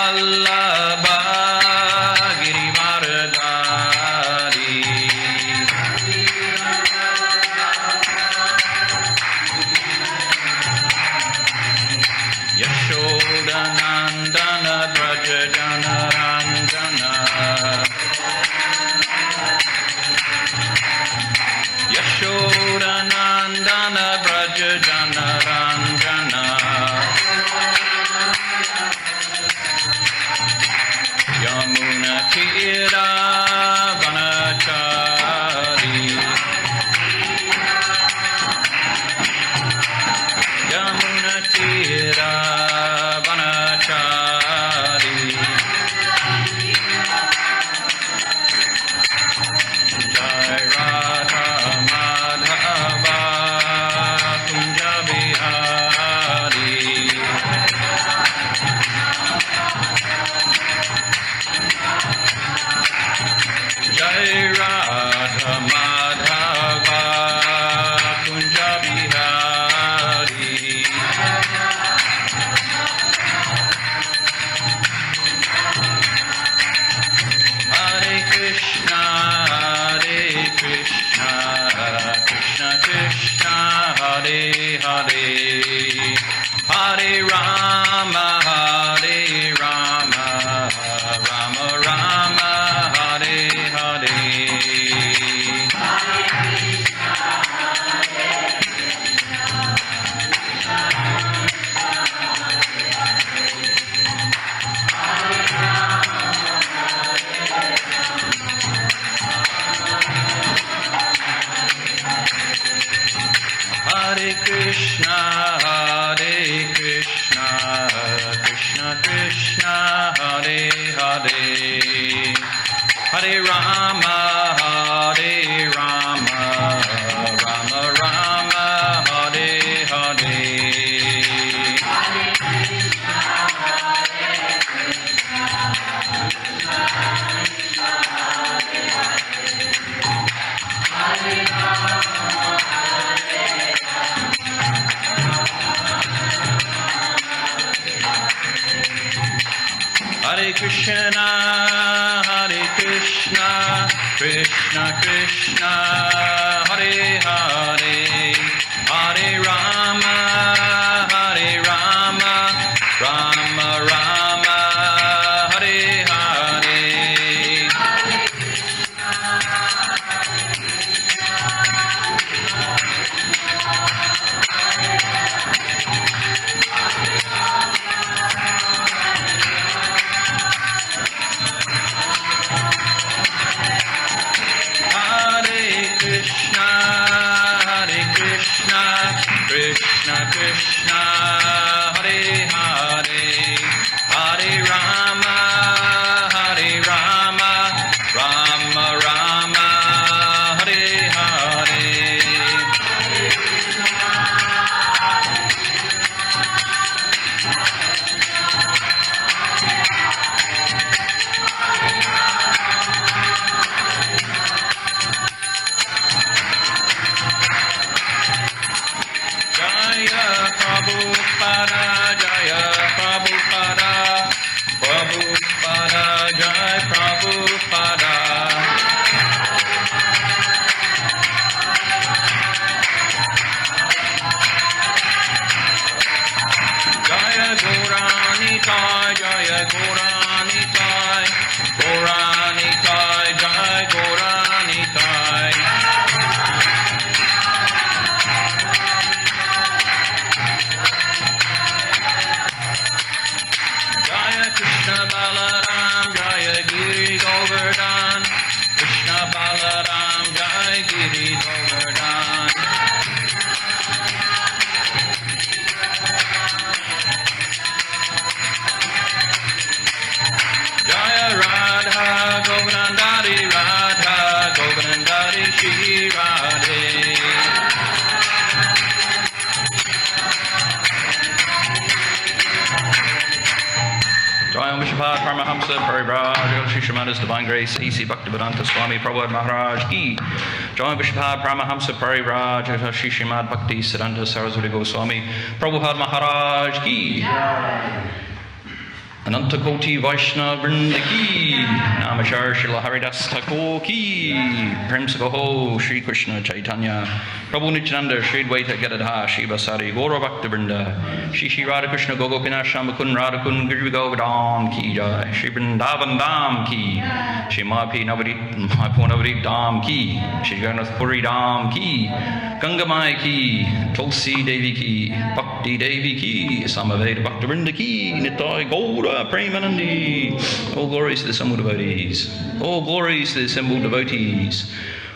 Vallabha Girivardhari Yashodanandana Braja Janarandana Yashodanandana Braja Janarandana Yamuna Tira Vanachari Yamuna Tira Vanachari Jai Radha Madhava Kunja Bihari Jai Radha Madhava Kunja Bihari Hare Krishna Krishna Krishna Hare Hare Hare Rama Rama Rama Hare Hare Hare Krishna Krishna Krishna Hare Hare Hare Rama Rama Rama Hare Hare Hare Krishna Krishna Krishna Hare Hare Hare Rama Rama Rama Hare Hare Krishna Krishna Hare Hare Hare Rama Rama Rama Hare Hare Prabhupada, Jaya Prabhupada, Prabhupada, Jaya Prabhupada. Jaya Gauranitai, Jaya Gauranitai, Gauranitai, Jaya Gauranitai. Krishna Balaram Jaya Giri Govardhan Krishna Balaram Jaya Giri Govardhan Jaya Radha Govardhandari Radha Govardhandari Shri Radhe Jayam Vishwabhat Paramahamsa Parivraj Shri Srimad Divine Grace A.C. Bhaktivedanta Swami Prabhupada Maharaj Ki Jayam Vishwabhat Paramahamsa Parivraj Shri Srimad Bhakti Siddhanta Saraswati Goswami Prabhupada Maharaj Ki Ananta Koti Vaishnava Vrinda ki, Namashar Shila Haridas Thakur ki, Prem Sabaho, Shri Krishna Chaitanya, Prabhu Nityananda, Shri Dvaita Gadadha, Shiva Sari, Gaura Bhakta Vrinda, Shri Radha Krishna Gogopina Shamakun Radhakun Giri Govardhan ki jai, Shri Vrindavan Dham ki, Shri Mahapi Navadip Dham ki, Shri Jagannath Puri Dham ki, Gangamai ki, Tulsi Devi ki, Bhakti Devi ki, Samaveda Bhakta Vrinda ki, Nitai Gaura Premanandi. All glories to the assembled devotees. All glories to the assembled devotees.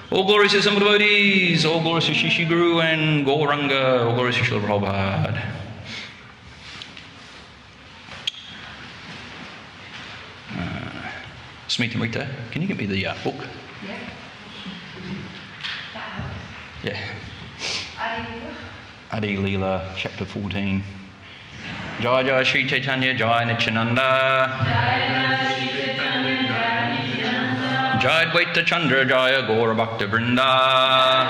All glories to the assembled devotees. All glories to Shishi Guru and Gauranga. All glories to Srila Prabhupada. Caitanya, can you get me the book? Yeah. Adi-lila, chapter 14. Jai Jai Shri Caitanya, Jai Nityananda. Jai Dvaita Chandra, Jaya Gaura Bhakta Vrinda.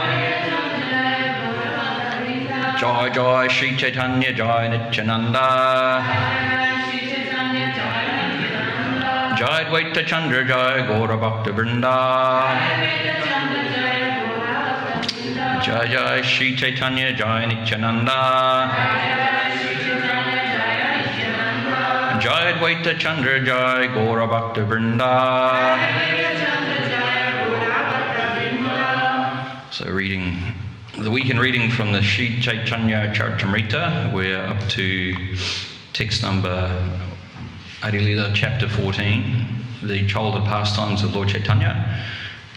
Jai Jai Shri Caitanya, Jai Nityananda. Jai Dvaita Chandra, Jaya Gaura Bhakta Vrinda. Jai Jai Shri Caitanya, Jai Nityananda. Jai Dvaita Chandra, Jai Gaura Bhakta Vrinda. So the weekend reading from the Shri Caitanya Caritamrita, we're up to text number Adi-lila, chapter 14, the childhood pastimes of Lord Caitanya,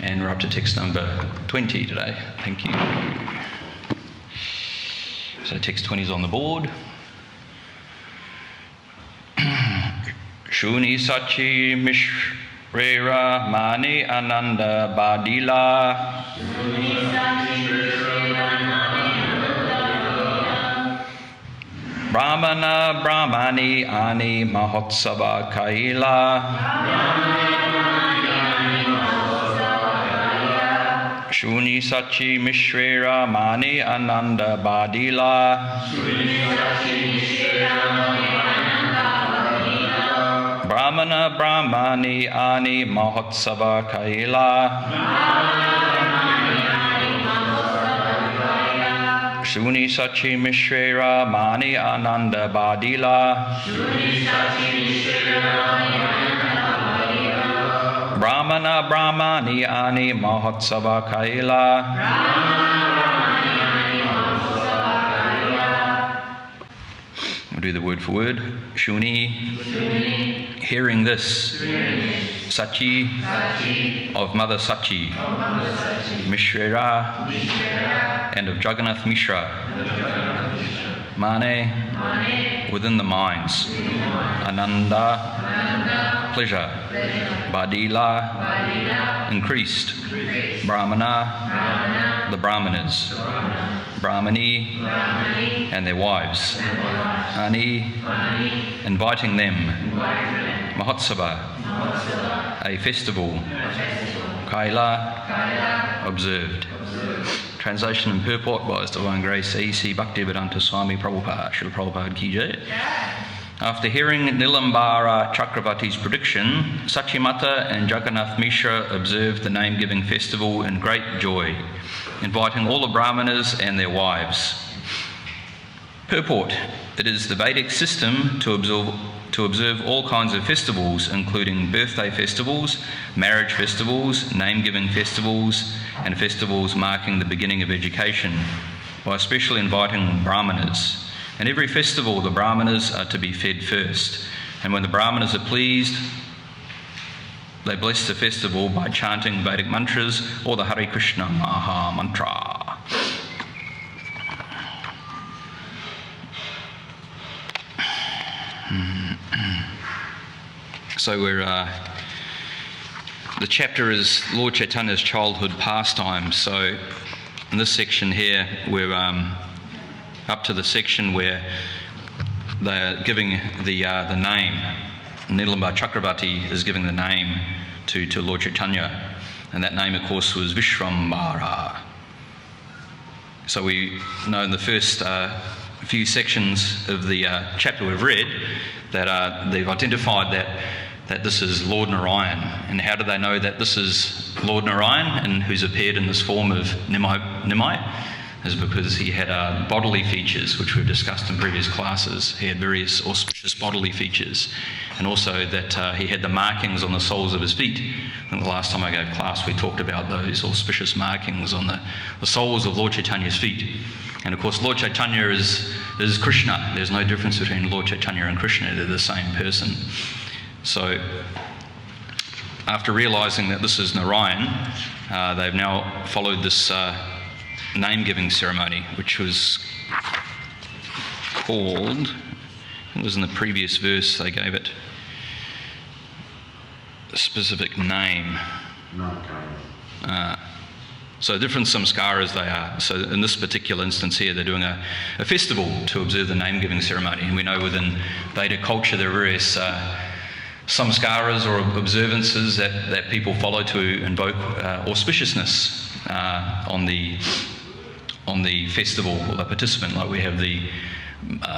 and we're up to text number 20 today. Thank you. So text 20 is on the board. Shuni Sachi Mishrera Mani Ananda Adi-lila. Brahmana Brahmani Ani Mahotsava Kaila. Shuni Sachi Mishrera Mani Ananda Adi-lila. Brahmana Brahmani Ani Mahotsava Kaila. Shuni Sachi Mishrera Mani Ananda Adi-lila. Brahmana Brahmani Ani Mahotsava Kaila. We'll do the word for word. Shuni. Hearing this. Sachi. Of Mother Sachi. Mishrera. And of Jagannath Mishra. Mane. Within the minds. Ananda. Pleasure. Adi-lila. Increased. Brahmana. The Brahmanas. Brahmani. And their wives. Ani. Inviting them. Mahotsava. A festival. Kaila. Observed. Translation and purport by His Divine Grace A.C. Bhaktivedanta Swami Prabhupada, Srila Prabhupada ki jai. After hearing Nilambara Chakravarti's prediction, Satyamata and Jagannath Mishra observed the name-giving festival in great joy, inviting all the Brahmanas and their wives. Purport: it is the Vedic system to observe all kinds of festivals, including birthday festivals, marriage festivals, name-giving festivals, and festivals marking the beginning of education, by especially inviting Brahmanas. In every festival, the Brahmanas are to be fed first, and when the Brahmanas are pleased, they bless the festival by chanting Vedic mantras or the Hare Krishna Maha Mantra. So the chapter is Lord Chaitanya's childhood pastimes. So in this section here, we're up to the section where they're giving the name. Nilambara Chakravarti is giving the name to Lord Caitanya, and that name, of course, was Vishwambara. So we know in the first few sections of the chapter we've read that they've identified that this is Lord Narayan. And how do they know that this is Lord Narayan and who's appeared in this form of Nimai? Is because he had bodily features, which we've discussed in previous classes. He had various auspicious bodily features, and also that he had the markings on the soles of his feet. And the last time I gave class, we talked about those auspicious markings on the soles of Lord Chaitanya's feet. And of course, Lord Caitanya is Krishna. There's no difference between Lord Caitanya and Krishna. They're the same person. So, after realising that this is Narayan, they've now followed this name-giving ceremony, which was called, it was in the previous verse they gave it a specific name. So different samskaras they are. So in this particular instance here, they're doing a festival to observe the name-giving ceremony. And we know within Vedic culture there are various samskaras or observances that people follow to invoke auspiciousness on the festival or the participant. Like we have the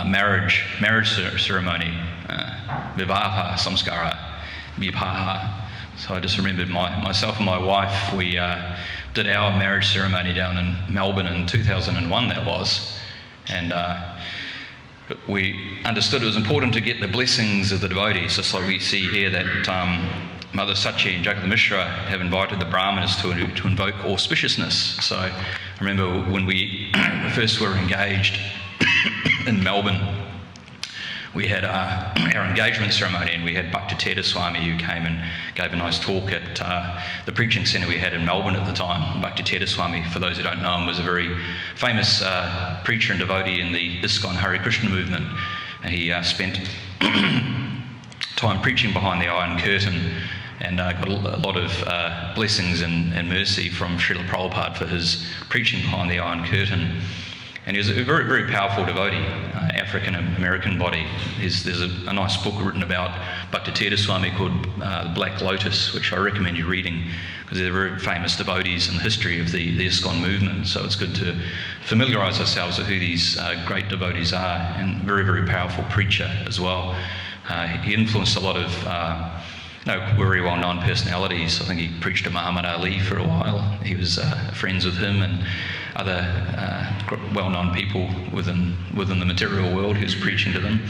marriage ceremony, vivaha samskara, vivaha. So I just remembered myself and my wife, we did our marriage ceremony down in Melbourne in 2001 that was, and we understood it was important to get the blessings of the devotees, just like we see here that Mother Sachi and Jagat Mishra have invited the Brahmanas to invoke auspiciousness. So I remember when we first were engaged in Melbourne, we had our engagement ceremony, and we had Bhakti Swami who came and gave a nice talk at the preaching centre we had in Melbourne at the time. Bhakti Swami, for those who don't know him, was a very famous preacher and devotee in the ISKCON Hare Krishna movement, and he spent time preaching behind the Iron Curtain, and got a lot of blessings and mercy from Srila Prabhupada for his preaching behind the Iron Curtain. And he was a very, very powerful devotee, African-American body. There's a nice book written about Bhakti Swami called The Black Lotus, which I recommend you reading, because they're very famous devotees in the history of the ISKCON movement. So it's good to familiarise ourselves with who these great devotees are, and very, very powerful preacher as well. He influenced a lot of very well-known personalities. I think he preached to Muhammad Ali for a while. He was friends with him and other well-known people within the material world who's preaching to them.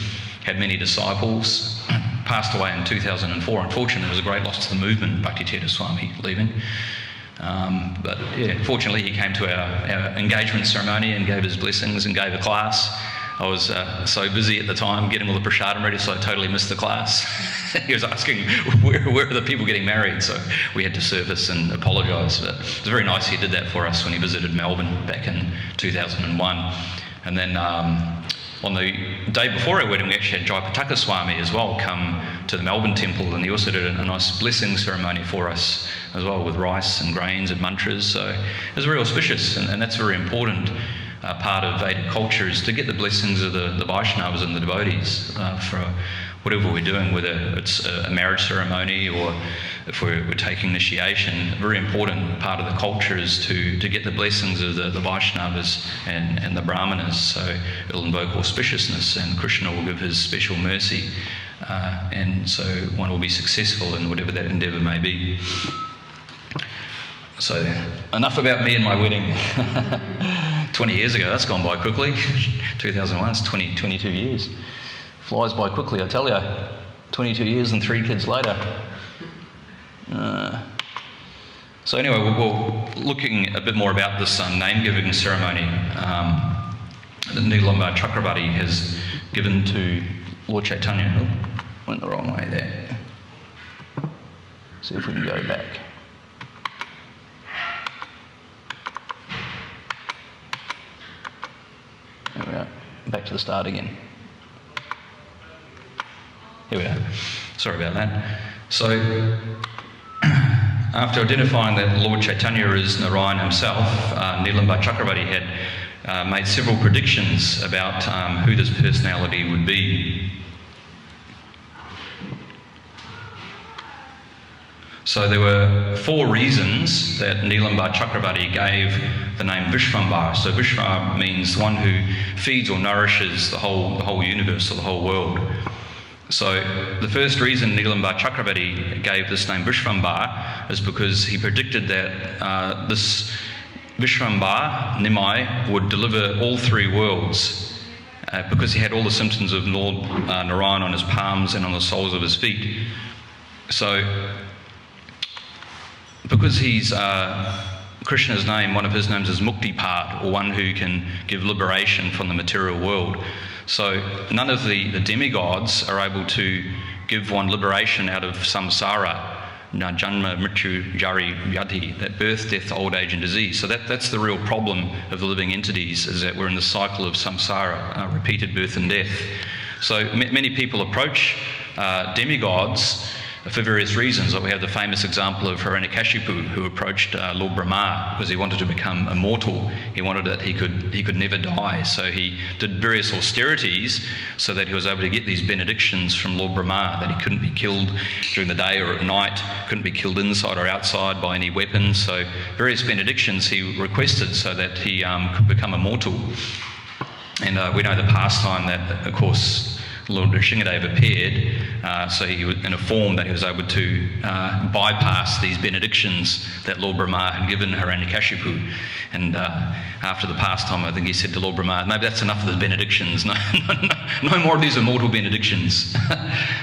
Had many disciples. Passed away in 2004. Unfortunately, it was a great loss to the movement, Bhakti Swami leaving. But yeah, fortunately he came to our engagement ceremony and gave his blessings and gave a class. I was so busy at the time getting all the prasadam ready, so I totally missed the class. He was asking, where are the people getting married? So we had to service and apologise. But it was very nice he did that for us when he visited Melbourne back in 2001. And then on the day before our wedding, we actually had Jayapataka Swami as well come to the Melbourne temple, and he also did a nice blessing ceremony for us as well, with rice and grains and mantras. So it was very auspicious, and that's very important. Part of Vedic culture is to get the blessings of the Vaishnavas and the devotees for whatever we're doing, whether it's a marriage ceremony or if we're taking initiation. A very important part of the culture is to get the blessings of the Vaishnavas and the Brahmanas. So it'll invoke auspiciousness, and Krishna will give his special mercy, and so one will be successful in whatever that endeavour may be. So enough about me and my wedding. 20 years ago, that's gone by quickly. 2001, it's 22 years. Flies by quickly, I tell you. 22 years and 3 kids later. So anyway, we're looking a bit more about this name-giving ceremony that Adi-lila Chakravarti has given to Lord Caitanya. Oh, went the wrong way there. See if we can go back. There we are. Back to the start again. Here we are. Sorry about that. So, after identifying that Lord Caitanya is Narayan himself, Adi-lila Chakravarti had made several predictions about who this personality would be. So there were 4 reasons that Nilambar Chakravarti gave the name Vishvambar. So Vishva means one who feeds or nourishes the whole universe or the whole world. So the first reason Nilambar Chakravarti gave this name Vishvambar is because he predicted that this Vishvambar, Nimai, would deliver all 3 worlds because he had all the symptoms of Lord Narayan on his palms and on the soles of his feet. So because he's Krishna's name, one of his names is Muktipad, or one who can give liberation from the material world. So none of the demigods are able to give one liberation out of samsara, janma, mrityu, jari, vyadhi, that birth, death, old age and disease. So that's the real problem of the living entities, is that we're in the cycle of samsara, repeated birth and death. So many people approach demigods for various reasons. Like we have the famous example of Hiranyakashipu, who approached Lord Brahma because he wanted to become immortal. He wanted that he could never die. So he did various austerities so that he was able to get these benedictions from Lord Brahma, that he couldn't be killed during the day or at night, couldn't be killed inside or outside by any weapons. So various benedictions he requested so that he could become immortal. And we know the pastime that, of course, Lord Nrsimhadev appeared, so he was in a form that he was able to bypass these benedictions that Lord Brahma had given Hiranyakashipu. And after the pastime, I think he said to Lord Brahma, maybe that's enough of the benedictions, no more of these immortal benedictions.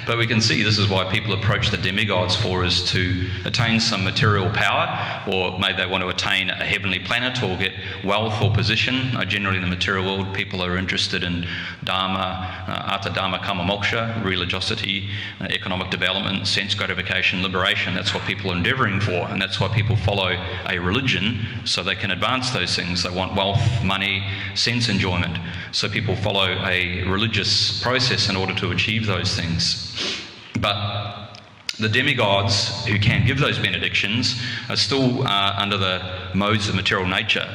But we can see this is why people approach the demigods for, is to attain some material power, or maybe they want to attain a heavenly planet or get wealth or position. Generally in the material world, people are interested in dharma, artha dharma, kama moksha, religiosity, economic development, sense gratification, liberation. That's what people are endeavouring for, and that's why people follow a religion, so they can advance those things. They want wealth, money, sense enjoyment. So people follow a religious process in order to achieve those things. But the demigods who can give those benedictions are still under the modes of material nature.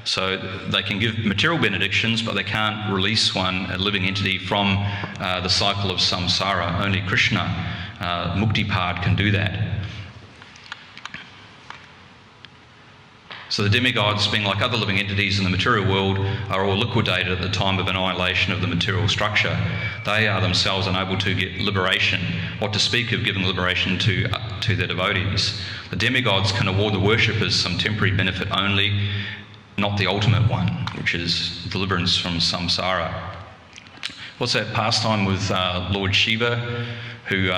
So they can give material benedictions, but they can't release a living entity from the cycle of samsara. Only Krishna, Muktipad, can do that. So the demigods, being like other living entities in the material world, are all liquidated at the time of annihilation of the material structure. They are themselves unable to get liberation, what to speak of giving liberation to their devotees. The demigods can award the worshippers some temporary benefit only, not the ultimate one, which is deliverance from samsara. What's that pastime with Lord Shiva, who,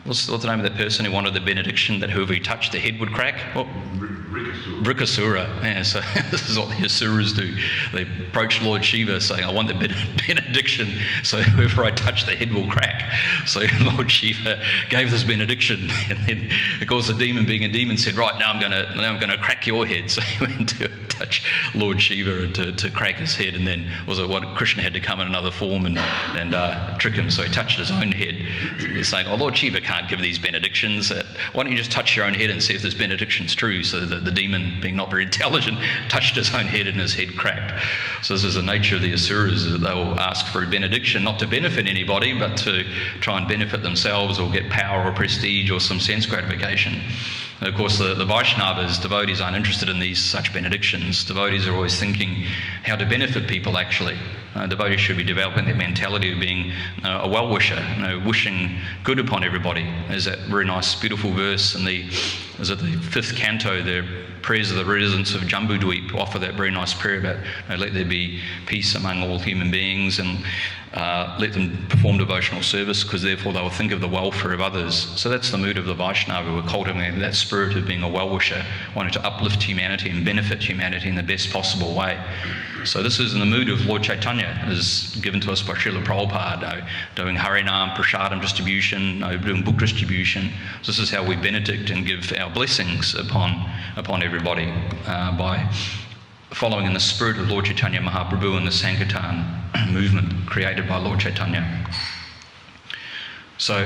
what's the name of that person who wanted the benediction that whoever he touched, the head would crack? What? Vrikasura. Yeah, so this is what the Asuras do. They approach Lord Shiva saying, I want the benediction, so whoever I touch, the head will crack. So Lord Shiva gave this benediction, and then, of course, the demon, being a demon, said, right, now I'm going to crack your head. So he went to touch Lord Shiva to crack his head, and then Krishna had to come in another form and trick him, so he touched his own head. He's saying, Lord Shiva can't give these benedictions. Why don't you just touch your own head and see if this benediction's true? So the demon, being not very intelligent, touched his own head and his head cracked. So this is the nature of the Asuras, that they will ask for a benediction, not to benefit anybody, but to try and benefit themselves or get power or prestige or some sense gratification. And of course, the Vaishnavas, devotees, aren't interested in such benedictions. Devotees are always thinking how to benefit people, actually. Devotees should be developing their mentality of being a well-wisher, wishing good upon everybody. There's that very nice, beautiful verse in the 5th canto, the prayers of the residents of Jambudweep offer that very nice prayer about let there be peace among all human beings, and let them perform devotional service, because therefore they will think of the welfare of others. So that's the mood of the Vaishnava. We're cultivating that spirit of being a well-wisher, wanting to uplift humanity and benefit humanity in the best possible way. So this is in the mood of Lord Caitanya, as given to us by Srila Prabhupada, doing Harinam, Prasadam distribution, doing book distribution. So this is how we benedict and give our blessings upon everybody, by following in the spirit of Lord Chaitanya Mahaprabhu and the Sankirtan movement created by Lord Caitanya. So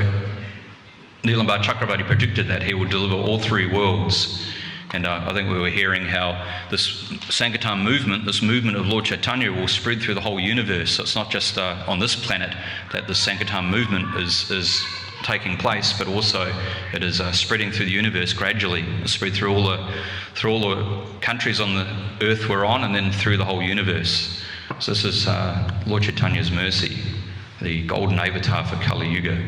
Nilambar Chakravarti predicted that he would deliver all 3 worlds. And I think we were hearing how this Sankirtan movement, this movement of Lord Chaitanya, will spread through the whole universe. So it's not just on this planet that the Sankirtan movement is taking place, but also it is spreading through the universe gradually. It's spread through all the countries on the earth we're on, and then through the whole universe. So this is Lord Chaitanya's mercy, the golden avatar for Kali Yuga.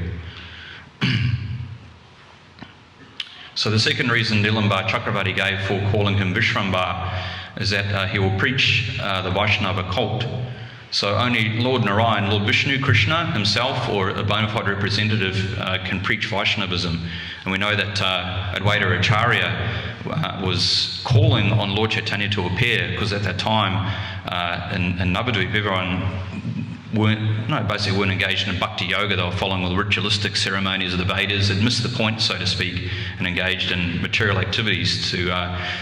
So the second reason Nilambar Chakravarti gave for calling him Vishrambar is that he will preach the Vaishnava cult. So only Lord Narayan, Lord Vishnu, Krishna himself, or a bona fide representative can preach Vaishnavism. And we know that Advaita Acharya was calling on Lord Chaitanya to appear, because at that time in Navadvip, everyone weren't engaged in bhakti yoga. They were following all the ritualistic ceremonies of the Vedas. They'd missed the point, so to speak, and engaged in material activities to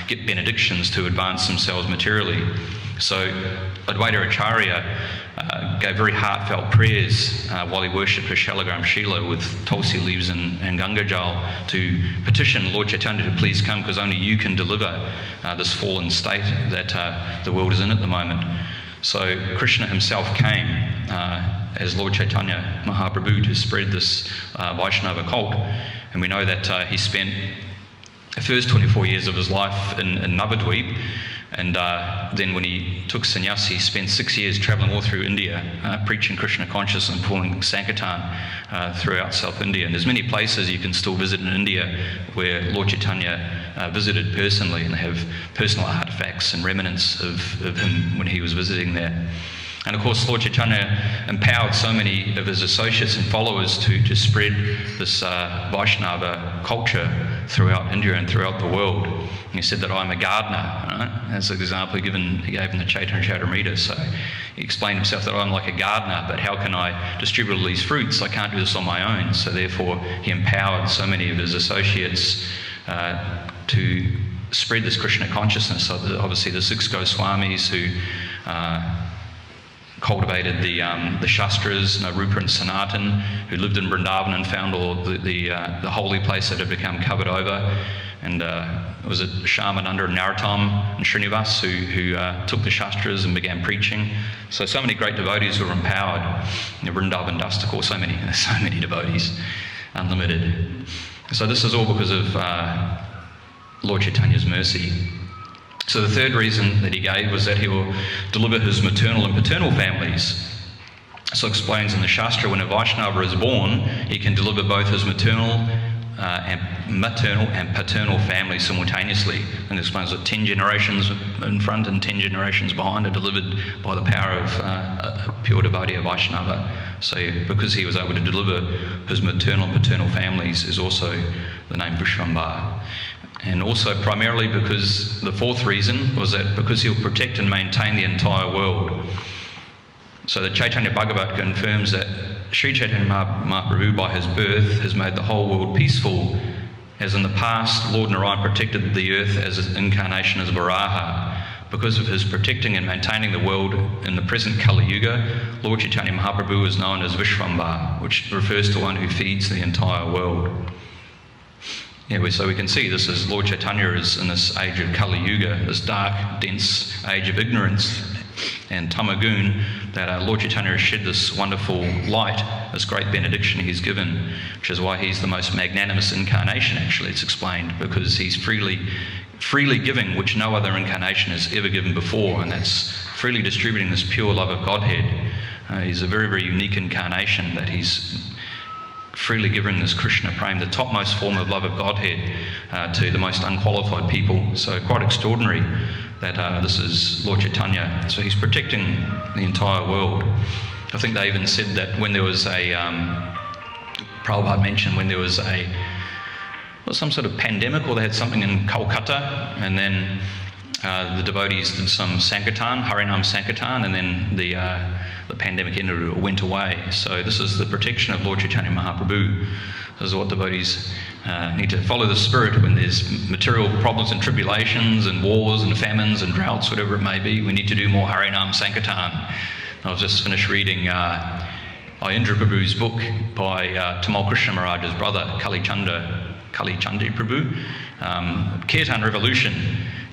get benedictions to advance themselves materially. So Advaita Acharya gave very heartfelt prayers while he worshipped a Shalagram Shila with tulsi leaves and Ganga Jal to petition Lord Chaitanya to please come, because only you can deliver this fallen state that the world is in at the moment. So Krishna himself came as Lord Caitanya Mahaprabhu to spread this Vaishnava cult. And we know that he spent the first 24 years of his life in Navadvip, and then when he took sannyas, he spent 6 years travelling all through India, preaching Krishna consciousness and performing Sankirtan throughout South India. And there's many places you can still visit in India where Lord Chaitanya visited personally, and they have personal artefacts and remnants of him when he was visiting there. And of course, Lord Chaitanya empowered so many of his associates and followers to spread this Vaishnava culture throughout India and throughout the world. And he said that I'm a gardener, right? As an example he gave in the Caitanya Caritamrita. So he explained himself that I'm like a gardener, but how can I distribute all these fruits? I can't do this on my own. So therefore, he empowered so many of his associates to spread this Krishna consciousness. So obviously the 6 Goswamis who cultivated the Shastras, Rupa and Sanatan, who lived in Vrindavan and found all the holy place that had become covered over. And was it Shyamananda and Narottam and Srinivas who took the Shastras and began preaching. So many great devotees were empowered. Vrindavan Dastakor, so many devotees, unlimited. So this is all because of Lord Chaitanya's mercy. So the third reason that he gave was that he will deliver his maternal and paternal families. So explains in the Shastra, when a Vaishnava is born, he can deliver both his maternal and paternal families simultaneously. And it explains that 10 generations in front and 10 generations behind are delivered by the power of a pure devotee, a Vaishnava. So because he was able to deliver his maternal and paternal families is also the name Vishrambar. And also primarily because the fourth reason was that because he'll protect and maintain the entire world. So the Chaitanya Bhagavat confirms that Sri Chaitanya Mahaprabhu by his birth has made the whole world peaceful, as in the past Lord Narayan protected the earth as an incarnation as Varaha. Because of his protecting and maintaining the world in the present Kali Yuga, Lord Chaitanya Mahaprabhu is known as Vishrambar, which refers to one who feeds the entire world. Yeah, so we can see this as Lord Chaitanya is in this age of Kali Yuga, this dark, dense age of ignorance and tamagun, that Lord Chaitanya has shed this wonderful light, this great benediction he's given, which is why he's the most magnanimous incarnation, actually, it's explained, because he's freely giving, which no other incarnation has ever given before, and that's freely distributing this pure love of Godhead. He's a very, very unique incarnation, that he's freely giving this Krishna Prem, the topmost form of love of Godhead, to the most unqualified people. So quite extraordinary that this is Lord Chaitanya. So he's protecting the entire world. I think they even said that when there was Prabhupada mentioned when there was some sort of pandemic, or they had something in Kolkata, and then the devotees did some Sankirtan, Harinam Sankirtan, and then the pandemic ended, or went away. So this is the protection of Lord Chaitanya Mahaprabhu. This is what devotees need to follow the spirit when there's material problems and tribulations and wars and famines and droughts, whatever it may be. We need to do more Harinam Sankirtan. I've just finished reading Ayendra Prabhu's book by Tamal Krishna Maharaj's brother, Kali Chandi Prabhu, Kirtan Revolution,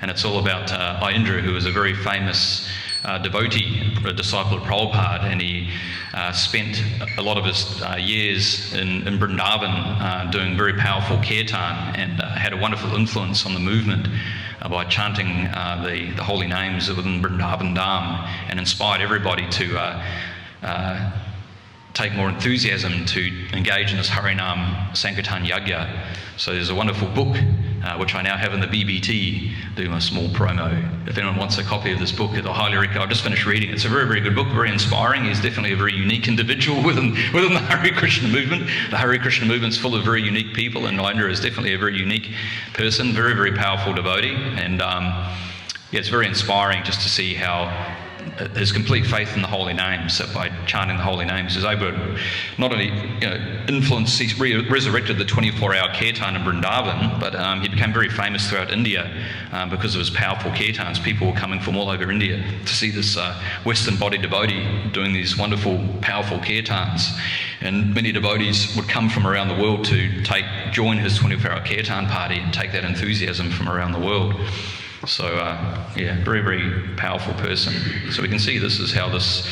and it's all about Ayendra, who was a very famous devotee, a disciple of Prabhupada, and he spent a lot of his years in Vrindavan doing very powerful kirtan, and had a wonderful influence on the movement by chanting the holy names within Vrindavan Dham, and inspired everybody to take more enthusiasm to engage in this Harinam Sankirtan Yajna. So there's a wonderful book which I now have in the BBT, doing a small promo. If anyone wants a copy of this book, I highly recommend. I've just finished reading it. It's a very, very good book, very inspiring. He's definitely a very unique individual within the Hare Krishna movement. The Hare Krishna movement's full of very unique people, and Narendra is definitely a very unique person, very, very powerful devotee. And it's very inspiring just to see how his complete faith in the holy names, that by chanting the holy names, is able to not only influence, he's resurrected the 24-hour kirtan in Vrindavan, but he became very famous throughout India because of his powerful kirtans. People were coming from all over India to see this Western-bodied devotee doing these wonderful, powerful kirtans. And many devotees would come from around the world to join his 24-hour kirtan party and take that enthusiasm from around the world. So, very, very powerful person. So we can see this is how this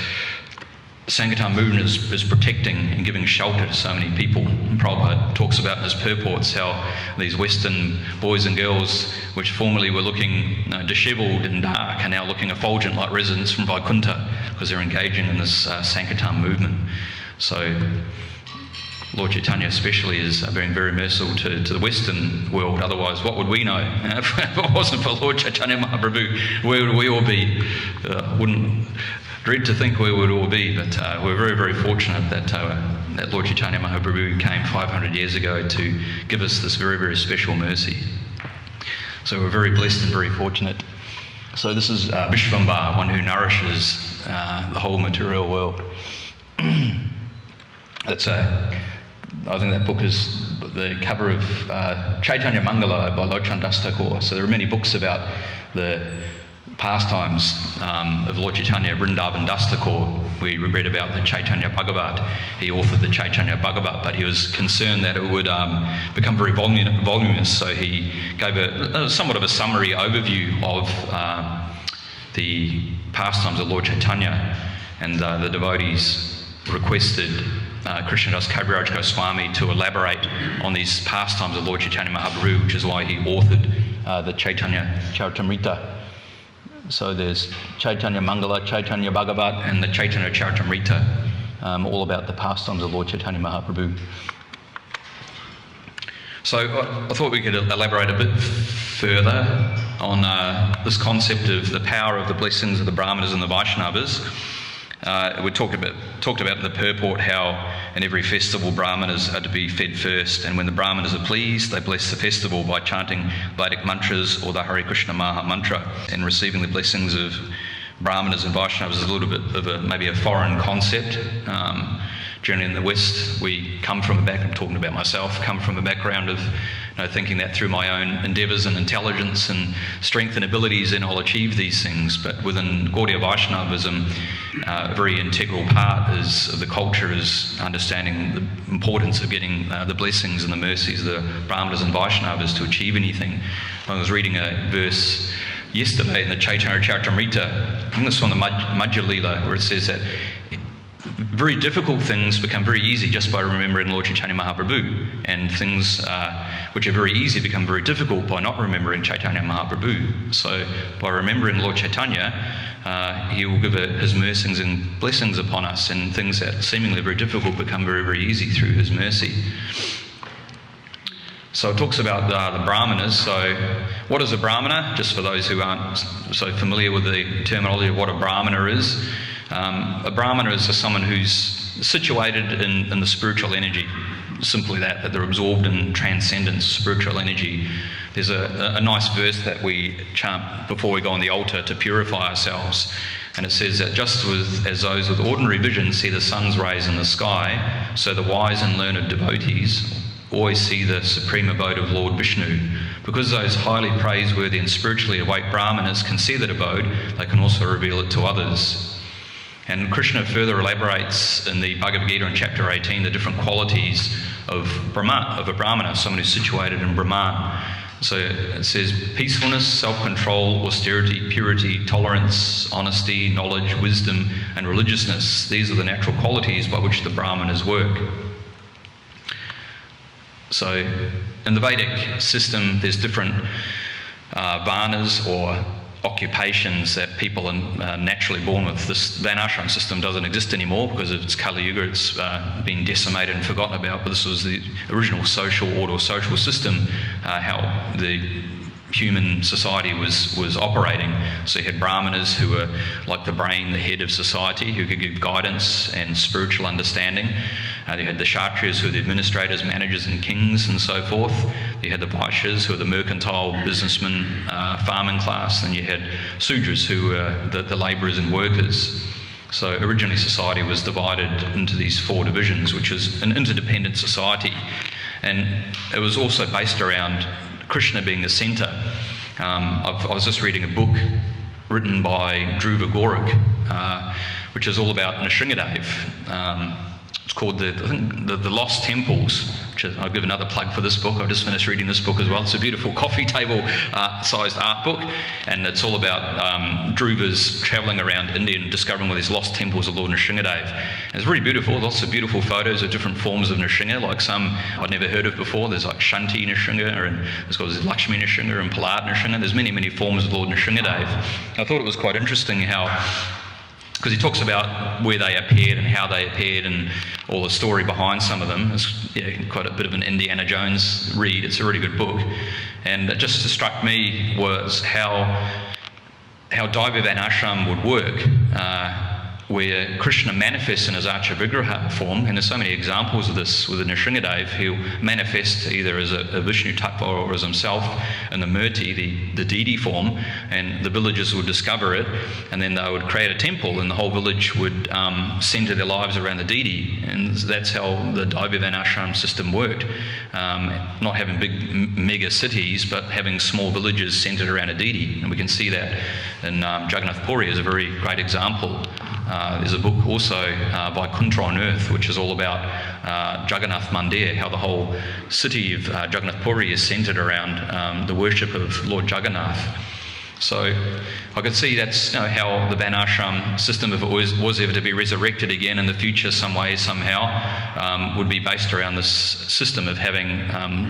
Sankirtan movement is protecting and giving shelter to so many people. And Prabhupada talks about in his purports how these Western boys and girls, which formerly were looking dishevelled and dark, are now looking effulgent like residents from Vaikuntha, because they're engaging in this Sankirtan movement. So Lord Caitanya especially is being very merciful to the Western world. Otherwise, what would we know? If it wasn't for Lord Caitanya Mahaprabhu, where would we all be? Wouldn't dread to think where we'd all be, but we're very, very fortunate that Lord Caitanya Mahaprabhu came 500 years ago to give us this very, very special mercy. So we're very blessed and very fortunate. So this is Vishvambar, one who nourishes the whole material world. I think that book is the cover of Chaitanya Mangala by Lochan Das Thakur. So there are many books about the pastimes of Lord Chaitanya. Vrindavan Das Thakur, we read about the Chaitanya Bhagavat. He authored the Chaitanya Bhagavat, but he was concerned that it would become very voluminous, so he gave somewhat of a summary overview of the pastimes of Lord Chaitanya, and the devotees requested Krishnadas Kaviraj Goswami to elaborate on these pastimes of Lord Chaitanya Mahaprabhu, which is why he authored the Chaitanya Caritamrita. So there's Chaitanya Mangala, Chaitanya Bhagavat, and the Chaitanya Caritamrita, all about the pastimes of Lord Chaitanya Mahaprabhu. So I thought we could elaborate a bit further on this concept of the power of the blessings of the Brahmanas and the Vaishnavas. We talked about in the purport how in every festival Brahmanas are to be fed first, and when the Brahmanas are pleased, they bless the festival by chanting Vedic mantras or the Hare Krishna Maha Mantra. And receiving the blessings of Brahmanas and Vaishnavas is a little bit of maybe a foreign concept. Generally in the West, we come from I'm talking about myself, come from a background of thinking that through my own endeavours and intelligence and strength and abilities, then I'll achieve these things. But within Gaudiya Vaishnavism, a very integral part of the culture is understanding the importance of getting the blessings and the mercies of the Brahmanas and Vaishnavas to achieve anything. I was reading a verse yesterday in the Chaitanya Caritamrita, I think it's from the Adi-lila, where it says that very difficult things become very easy just by remembering Lord Chaitanya Mahaprabhu, and things which are very easy become very difficult by not remembering Chaitanya Mahaprabhu. So by remembering Lord Chaitanya, he will give his mercies and blessings upon us, and things that seemingly very difficult become very, very easy through his mercy. So it talks about the Brahmanas. So what is a Brahmana? Just for those who aren't so familiar with the terminology of what a Brahmana is. A Brahmana is someone who's situated in the spiritual energy. Simply that they're absorbed in transcendence, spiritual energy. There's a nice verse that we chant before we go on the altar to purify ourselves. And it says that just as those with ordinary vision see the sun's rays in the sky, so the wise and learned devotees always see the supreme abode of Lord Vishnu. Because those highly praiseworthy and spiritually awake Brahmanas can see that abode, they can also reveal it to others. And Krishna further elaborates in the Bhagavad Gita in chapter 18 the different qualities of a Brahmana, someone who's situated in Brahman. So it says peacefulness, self-control, austerity, purity, tolerance, honesty, knowledge, wisdom, and religiousness. These are the natural qualities by which the Brahmanas work. So in the Vedic system, there's different varnas or occupations that people are naturally born with. This Varnashram system doesn't exist anymore because it's Kali Yuga. It's been decimated and forgotten about, but this was the original social order, social system, how the human society was operating. So you had Brahmanas who were like the brain, the head of society, who could give guidance and spiritual understanding. You had the Kshatriyas, who were the administrators, managers and kings and so forth. You had the Vaishyas, who were the mercantile businessmen, farming class. And you had Sudras, who were the labourers and workers. So originally society was divided into these four divisions, which is an interdependent society. And it was also based around Krishna being the centre. I was just reading a book written by Dhruva Gorak, which is all about Nrsingadev. It's called the Lost Temples, which is, I'll give another plug for this book. I've just finished reading this book as well. It's a beautiful coffee table sized art book, and it's all about Dhruva's travelling around India and discovering all these lost temples of Lord Nrsingadev. And it's really beautiful, lots of beautiful photos of different forms of Nrsinga, like some I'd never heard of before. There's like Shanti Nrsinga, and there's got Lakshmi Nrsinga and Prahlad Nrsinga. There's many, many forms of Lord Nrsingadev. I thought it was quite interesting how, because he talks about where they appeared and how they appeared and all the story behind some of them. It's quite a bit of an Indiana Jones read. It's a really good book. And it just struck me was how Daiva Varnashram would work, where Krishna manifests in his Archa Vigraha form, and there's so many examples of this with the Nrsingadev. He'll manifest either as a Vishnu Tattva or as himself in the Murti, the deity form, and the villagers would discover it, and then they would create a temple, and the whole village would centre their lives around the deity, and that's how the Daiva Varnashram system worked. Not having big mega cities, but having small villages centred around a deity, and we can see that in Jagannath Puri is a very great example. There's a book also by Kuntra on Earth, which is all about Jagannath Mandir, how the whole city of Jagannath Puri is centred around the worship of Lord Jagannath. So I could see that's how the Varnashram system, if it was ever to be resurrected again in the future some way, somehow, would be based around this system of having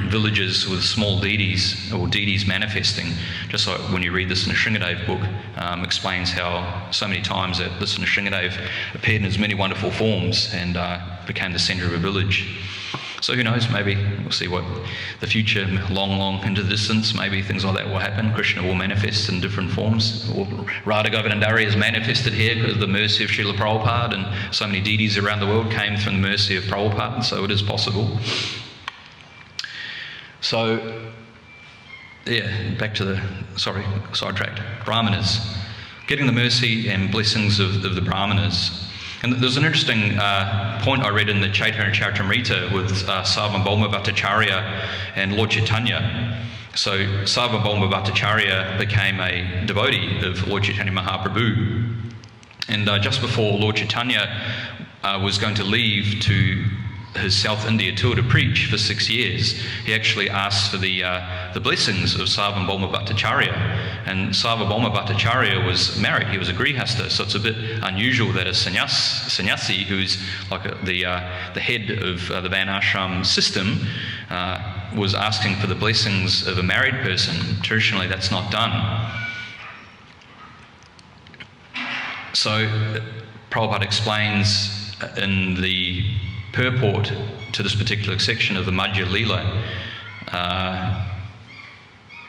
villages with small deities or deities manifesting. Just like when you read this Nrsingadev book, explains how so many times that this Nrsingadev appeared in his many wonderful forms and became the centre of a village. So who knows, maybe we'll see what the future, long into the distance, maybe things like that will happen. Krishna will manifest in different forms. Radha Govardhana is manifested here because of the mercy of Srila Prabhupada, and so many deities around the world came from the mercy of Prabhupada, so it is possible. So, yeah, back to the, sidetracked. Brahmanas. Getting the mercy and blessings of the Brahmanas. And there's an interesting point I read in the Chaitanya Caritamrita with Sarvabhauma Bhattacharya and Lord Caitanya. So Sarvabhauma Bhattacharya became a devotee of Lord Chaitanya Mahaprabhu. And just before Lord Caitanya was going to leave to his South India tour to preach for 6 years, he actually asked for the blessings of Sarvabhauma Bhattacharya. And Sarvabhauma Bhattacharya was married, he was a grihastha, so it's a bit unusual that a sannyasi who's like the head of the Varnashram system was asking for the blessings of a married person. Traditionally that's not done. So Prabhupada explains in the purport to this particular section of the Adi-lila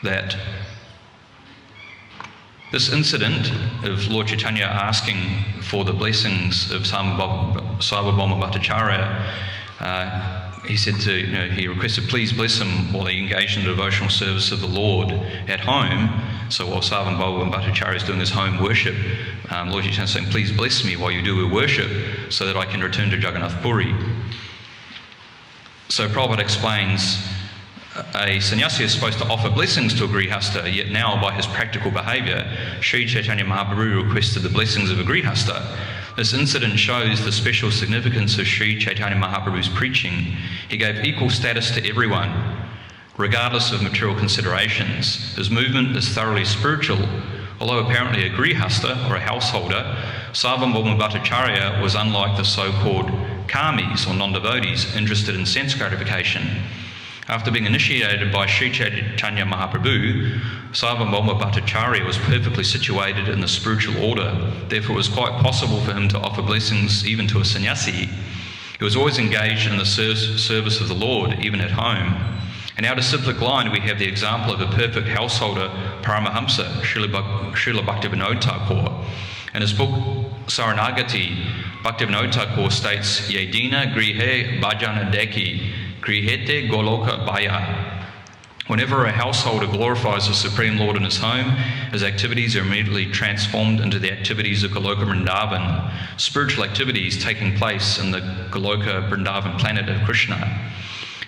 that this incident of Lord Caitanya asking for the blessings of Sarvabhauma Bhattacharya, he said he requested, please bless him while he engaged in the devotional service of the Lord at home. So while Sarvabhauma Bhattacharya is doing his home worship, Lord Caitanya is saying, please bless me while you do your worship so that I can return to Jagannath Puri. So Prabhupada explains, a sannyasi is supposed to offer blessings to a grihastha, yet now by his practical behaviour, Sri Chaitanya Mahaprabhu requested the blessings of a grihastha. This incident shows the special significance of Sri Chaitanya Mahaprabhu's preaching. He gave equal status to everyone. Regardless of material considerations, his movement is thoroughly spiritual. Although apparently a grihasta, or a householder, Sarvabhauma Bhattacharya was unlike the so-called karmis, or non-devotees, interested in sense gratification. After being initiated by Sri Caitanya Mahaprabhu, Sarvabhauma Bhattacharya was perfectly situated in the spiritual order. Therefore, it was quite possible for him to offer blessings even to a sannyasi. He was always engaged in the service of the Lord, even at home. And out of disciplic line, we have the example of a perfect householder, Paramahamsa, Srila Bhaktivinoda Thakur. In his book, Saranagati, Bhaktivinoda Thakur states, Yedina grihe bhajana deki, grihete goloka bhaya. Whenever a householder glorifies the Supreme Lord in his home, his activities are immediately transformed into the activities of Goloka Vrindavan, spiritual activities taking place in the Goloka Vrindavan planet of Krishna.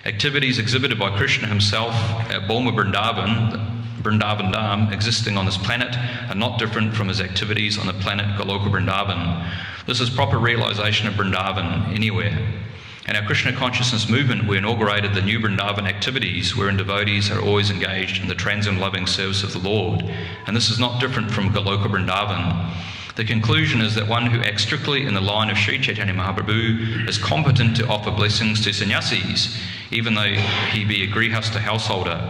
Activities exhibited by Krishna himself at Bholma Vrindavan Dham, existing on this planet, are not different from his activities on the planet Goloka Vrindavan. This is proper realization of Vrindavan anywhere. In our Krishna consciousness movement, we inaugurated the new Vrindavan activities, wherein devotees are always engaged in the transient loving service of the Lord. And this is not different from Goloka Vrindavan. The conclusion is that one who acts strictly in the line of Sri Caitanya Mahaprabhu is competent to offer blessings to sannyasis, even though he be a grihasta householder.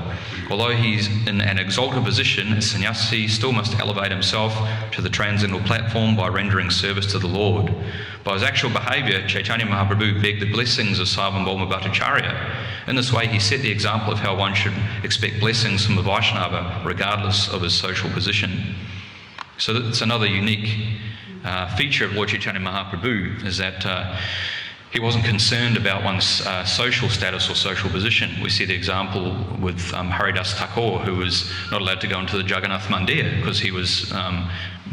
Although he's in an exalted position, a sannyasi still must elevate himself to the transcendental platform by rendering service to the Lord. By his actual behaviour, Caitanya Mahaprabhu begged the blessings of Sarvabhauma Bhattacharya. In this way, he set the example of how one should expect blessings from a Vaishnava, regardless of his social position. So that's another unique feature of Lord Caitanya Mahaprabhu, is that he wasn't concerned about one's social status or social position. We see the example with Haridas Thakur, who was not allowed to go into the Jagannath Mandir because he was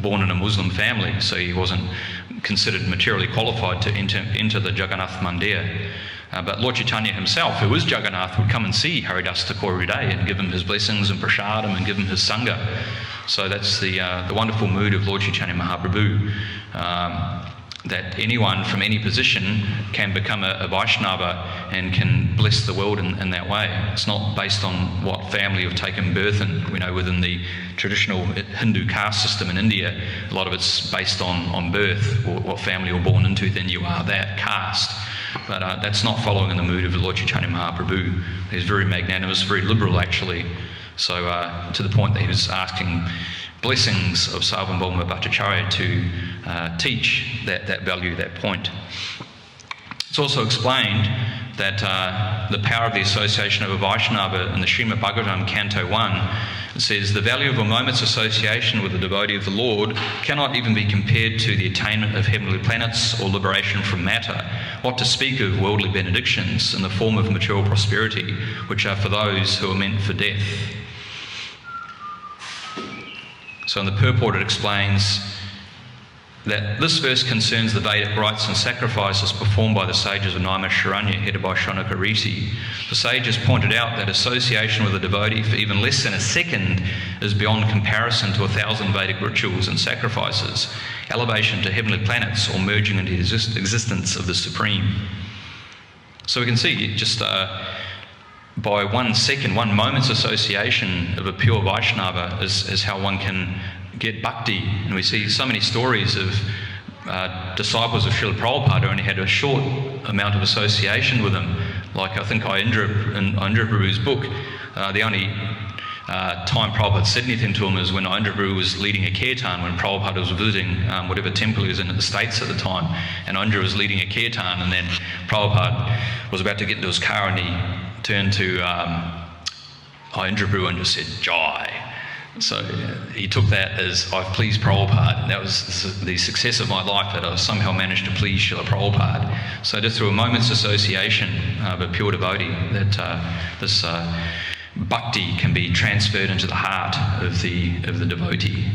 born in a Muslim family, so he wasn't considered materially qualified to enter the Jagannath Mandir. But Lord Caitanya himself, who is Jagannath, would come and see Haridas Thakur every day and give him his blessings and prasadam and give him his sangha. So that's the wonderful mood of Lord Caitanya Mahaprabhu, that anyone from any position can become a Vaishnava and can bless the world in that way. It's not based on what family you've taken birth in. We know within the traditional Hindu caste system in India, a lot of it's based on birth, or what family you're born into, then you are that caste. But that's not following in the mood of Lord Caitanya Mahaprabhu. He's very magnanimous, very liberal actually. So to the point that he was asking blessings of Sarvabhauma Bhattacharya to teach that value, that point. It's also explained that the power of the association of a Vaishnava in the Srimad Bhagavatam, Canto 1, it says, the value of a moment's association with a devotee of the Lord cannot even be compared to the attainment of heavenly planets or liberation from matter. What to speak of worldly benedictions in the form of material prosperity, which are for those who are meant for death. So in the purport it explains that this verse concerns the Vedic rites and sacrifices performed by the sages of Naimisharanya, headed by Shaunaka Risi. The sages pointed out that association with a devotee for even less than a second is beyond comparison to 1,000 Vedic rituals and sacrifices, elevation to heavenly planets, or merging into the existence of the Supreme. So we can see just by 1 second, 1 moment's association of a pure Vaishnava is how one can get bhakti. And we see so many stories of disciples of Srila Prabhupada who only had a short amount of association with him. Like I think in Indra Prabhu's book, the only time Prabhupada said anything to him is when Indra Prabhu was leading a kirtan, when Prabhupada was visiting whatever temple he was in the States at the time, and Indra was leading a kirtan, and then Prabhupada was about to get into his car and he turned to Indra Prabhu and just said, Jai. So he took that as, I've pleased Prabhupada. And that was the success of my life, that I somehow managed to please Srila Prabhupada. So just through a moment's association of a pure devotee, that this bhakti can be transferred into the heart of the devotee.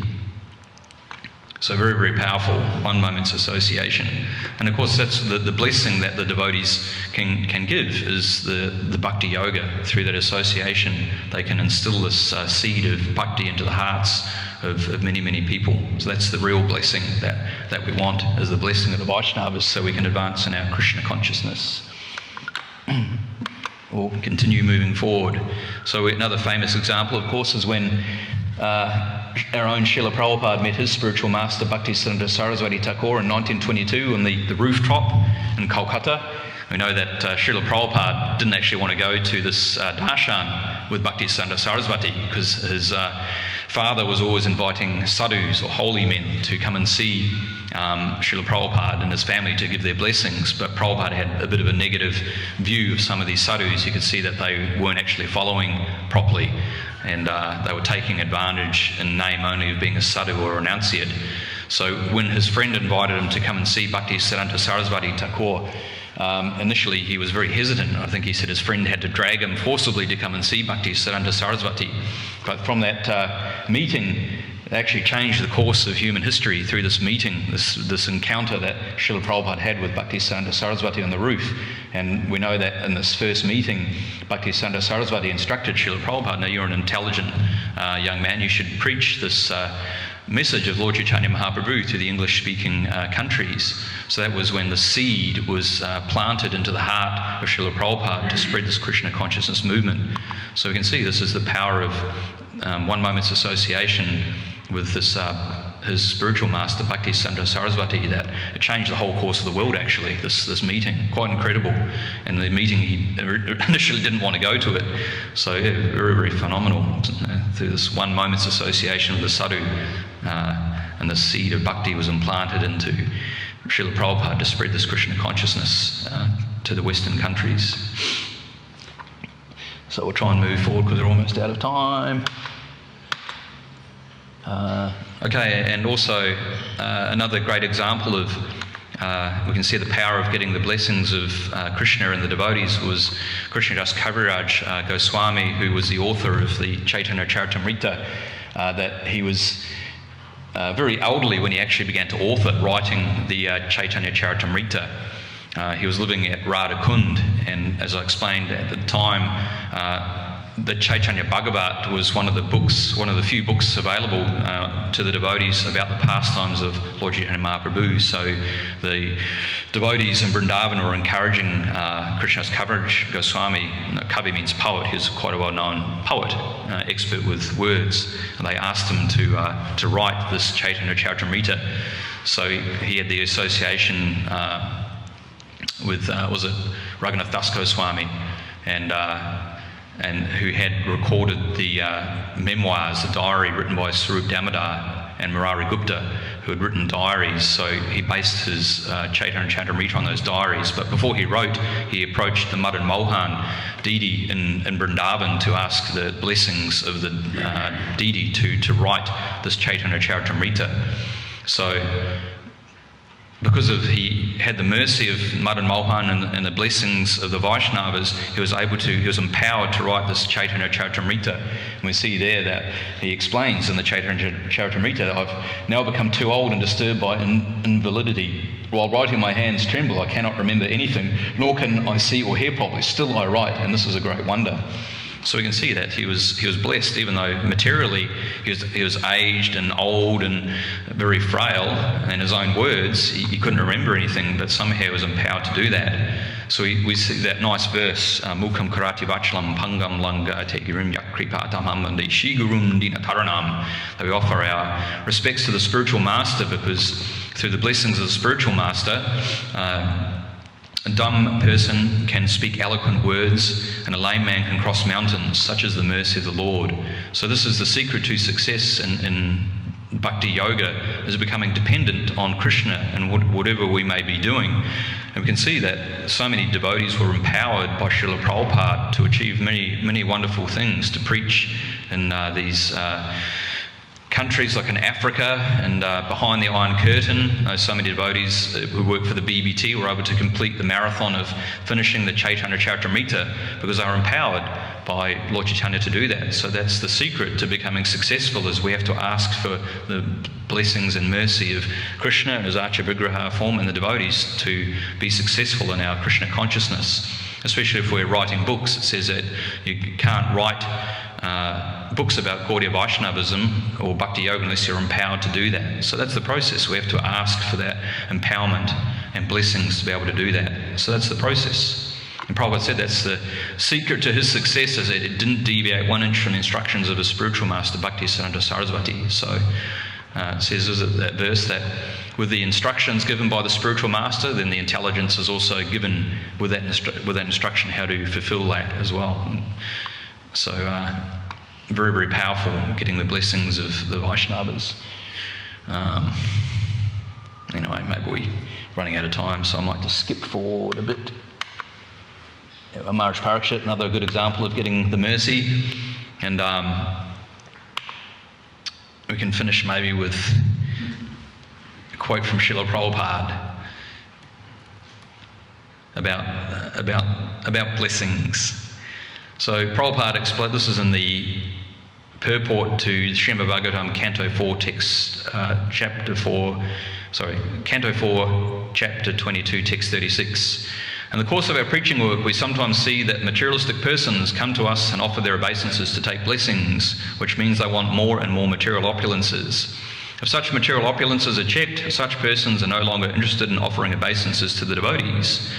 So very, very powerful, 1 moment's association. And of course that's the blessing that the devotees can give, is the bhakti yoga. Through that association they can instill this seed of bhakti into the hearts of many, many people. So that's the real blessing that we want, is the blessing of the Vaishnavas, so we can advance in our Krishna consciousness. or continue moving forward. So another famous example, of course, is when our own Srila Prabhupada met his spiritual master Bhaktisiddhanta Saraswati Thakur in 1922 on the rooftop in Kolkata. We know that Srila Prabhupada didn't actually want to go to this darshan with Bhaktisiddhanta Saraswati because his father was always inviting sadhus or holy men to come and see Srila Prabhupada and his family to give their blessings, but Prabhupada had a bit of a negative view of some of these sadhus. You could see that they weren't actually following properly, and they were taking advantage in name only of being a sadhu or a renunciate. So when his friend invited him to come and see Bhaktisiddhanta Saraswati Thakur, initially he was very hesitant. I think he said his friend had to drag him forcibly to come and see Bhaktisiddhanta Saraswati. But from that meeting, it actually changed the course of human history through this meeting, this encounter that Srila Prabhupada had with Bhaktisiddhanta Saraswati on the roof. And we know that in this first meeting, Bhaktisiddhanta Saraswati instructed Srila Prabhupada, now you're an intelligent young man, you should preach this message of Lord Caitanya Mahaprabhu to the English-speaking countries. So that was when the seed was planted into the heart of Srila Prabhupada to spread this Krishna consciousness movement. So we can see this is the power of one moment's association with this his spiritual master Bhaktisiddhanta Saraswati, that it changed the whole course of the world actually, this meeting. Quite incredible. And the meeting, he initially didn't want to go to it. So yeah, very, very phenomenal. Through this one moment's association with the sadhu, and the seed of bhakti was implanted into Srila Prabhupada to spread this Krishna consciousness to the Western countries. So we'll try and move forward because we're almost out of time. Okay, and also another great example of, we can see the power of getting the blessings of Krishna and the devotees was Krishnadas Kaviraj Goswami, who was the author of the Chaitanya Charitamrita, that he was very elderly when he actually began to author, writing the Chaitanya Charitamrita. He was living at Radha Kund, and as I explained at the time, the Chaitanya Bhagavat was one of the few books available to the devotees about the pastimes of Lord Chaitanya Mahaprabhu. So the devotees in Vrindavan were encouraging Krishnadas Kaviraj Goswami. Kavi means poet. He's quite a well-known poet, expert with words. And they asked him to write this Chaitanya Charitamrita. So he had the association with was it Raghunath Das Goswami, and who had recorded the memoirs, the diary written by Swarup Damodar and Murari Gupta, who had written diaries. So he based his Chaitanya Charitamrita on those diaries. But before he wrote, he approached the Madan Mohan Didi in Vrindavan to ask the blessings of the Didi to write this Chaitanya Charitamrita. So because he had the mercy of Madan Mohan and the blessings of the Vaishnavas, he was empowered to write this Chaitanya Charitamrita. And we see there that he explains in the Chaitanya Charitamrita that I've now become too old and disturbed by invalidity. While writing, my hands tremble, I cannot remember anything, nor can I see or hear properly. Still I write, and this is a great wonder. So we can see that he was blessed, even though materially he was aged and old and very frail. In his own words, he couldn't remember anything, but somehow he was empowered to do that. So we see that nice verse, Mukham Karati Vachalam Pangam Langa Tegirim Yakripatamam and Shigurum Dina Taranam, that we offer our respects to the spiritual master, because through the blessings of the spiritual master, a dumb person can speak eloquent words, and a lame man can cross mountains. Such is the mercy of the Lord. So this is the secret to success in bhakti yoga, is becoming dependent on Krishna and whatever we may be doing. And we can see that so many devotees were empowered by Srila Prabhupada to achieve many, many wonderful things, to preach in these countries like in Africa and behind the Iron Curtain. So many devotees who work for the BBT were able to complete the marathon of finishing the Chaitanya Charitamrita because they were empowered by Lord Chaitanya to do that. So that's the secret to becoming successful, is we have to ask for the blessings and mercy of Krishna in his Archa Vigraha form and the devotees to be successful in our Krishna consciousness. Especially if we're writing books, it says that you can't write books about Gaudiya Vaishnavism or Bhakti Yoga unless you're empowered to do that. So that's the process. We have to ask for that empowerment and blessings to be able to do that. So that's the process. And Prabhupada said that's the secret to his success, is that it didn't deviate 1 inch from the instructions of his spiritual master, Bhaktisiddhanta Sarasvati. So it says that verse that with the instructions given by the spiritual master, then the intelligence is also given with that instruction how to fulfill that as well. So very, very powerful, getting the blessings of the Vaishnavas. Anyway, maybe we're running out of time, so I might just skip forward a bit. Maharaj Parikshit, another good example of getting the mercy. And we can finish maybe with a quote from Srila Prabhupada about blessings. So Prabhupada explained, this is in the purport to Srimad Bhagavatam, Canto 4, Canto 4, Chapter 22, Text 36. In the course of our preaching work, we sometimes see that materialistic persons come to us and offer their obeisances to take blessings, which means they want more and more material opulences. If such material opulences are checked, such persons are no longer interested in offering obeisances to the devotees.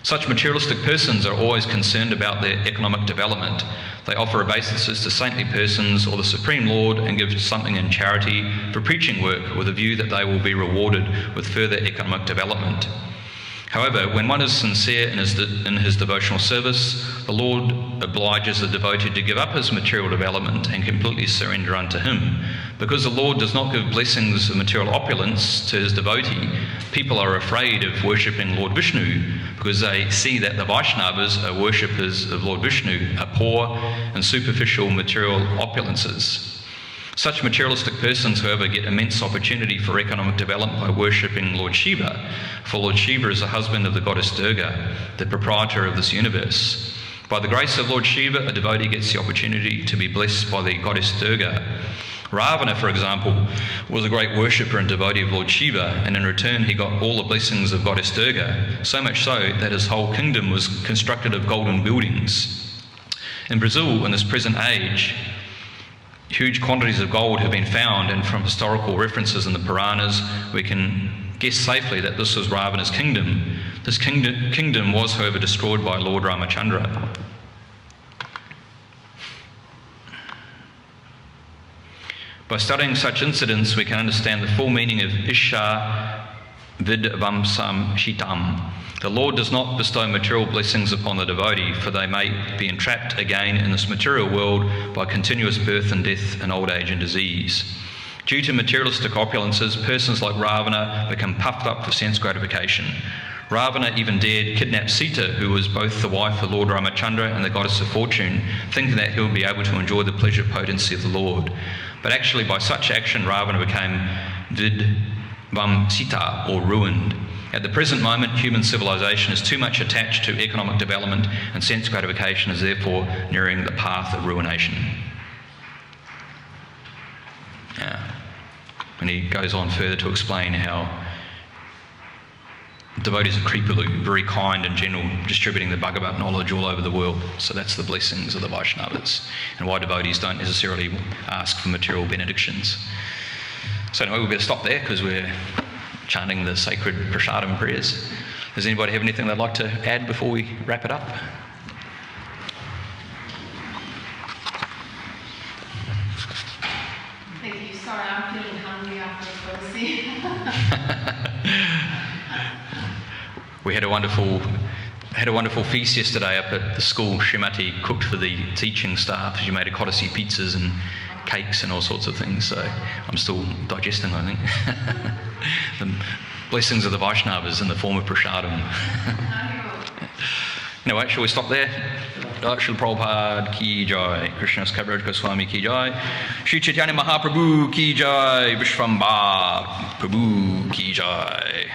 Such materialistic persons are always concerned about their economic development. They offer obeisances to saintly persons or the Supreme Lord and give something in charity for preaching work with a view that they will be rewarded with further economic development. However, when one is sincere in his devotional service, the Lord obliges the devotee to give up his material development and completely surrender unto him. Because the Lord does not give blessings of material opulence to his devotee, people are afraid of worshipping Lord Vishnu because they see that the Vaishnavas are worshippers of Lord Vishnu, are poor and superficial material opulences. Such materialistic persons, however, get immense opportunity for economic development by worshipping Lord Shiva, for Lord Shiva is the husband of the goddess Durga, the proprietor of this universe. By the grace of Lord Shiva, a devotee gets the opportunity to be blessed by the goddess Durga. Ravana, for example, was a great worshipper and devotee of Lord Shiva, and in return he got all the blessings of goddess Durga, so much so that his whole kingdom was constructed of golden buildings. In Brazil, in this present age, huge quantities of gold have been found, and from historical references in the Puranas, we can guess safely that this was Ravana's kingdom. This kingdom was, however, destroyed by Lord Ramachandra. By studying such incidents, we can understand the full meaning of Isha Vidvamsam Shitam. The Lord does not bestow material blessings upon the devotee, for they may be entrapped again in this material world by continuous birth and death and old age and disease. Due to materialistic opulences, persons like Ravana become puffed up for sense gratification. Ravana even dared kidnap Sita, who was both the wife of Lord Ramachandra and the goddess of fortune, thinking that he would be able to enjoy the pleasure potency of the Lord. But actually, by such action, Ravana became Vidvamsita, or ruined. At the present moment, human civilization is too much attached to economic development, and sense gratification is therefore nearing the path of ruination. And he goes on further to explain how devotees are Kripalu, very kind in general, distributing the Bhagavat knowledge all over the world. So that's the blessings of the Vaishnavas, and why devotees don't necessarily ask for material benedictions. So anyway, we better stop there because we're chanting the sacred prasadam prayers. Does anybody have anything they'd like to add before we wrap it up? Thank you. Sorry, I'm feeling hungry after Kosi. We had a wonderful feast yesterday up at the school. Srimati cooked for the teaching staff. She made Ekadasi pizzas and cakes and all sorts of things, so I'm still digesting, I think. The blessings of the Vaishnavas in the form of prasadam. Anyway, shall we stop there? Srila Prabhupada ki jai, Krishna's Kaviraj Goswami ki jai, Sri Caitanya Mahaprabhu ki jai, Vishwambha Prabhu ki jai.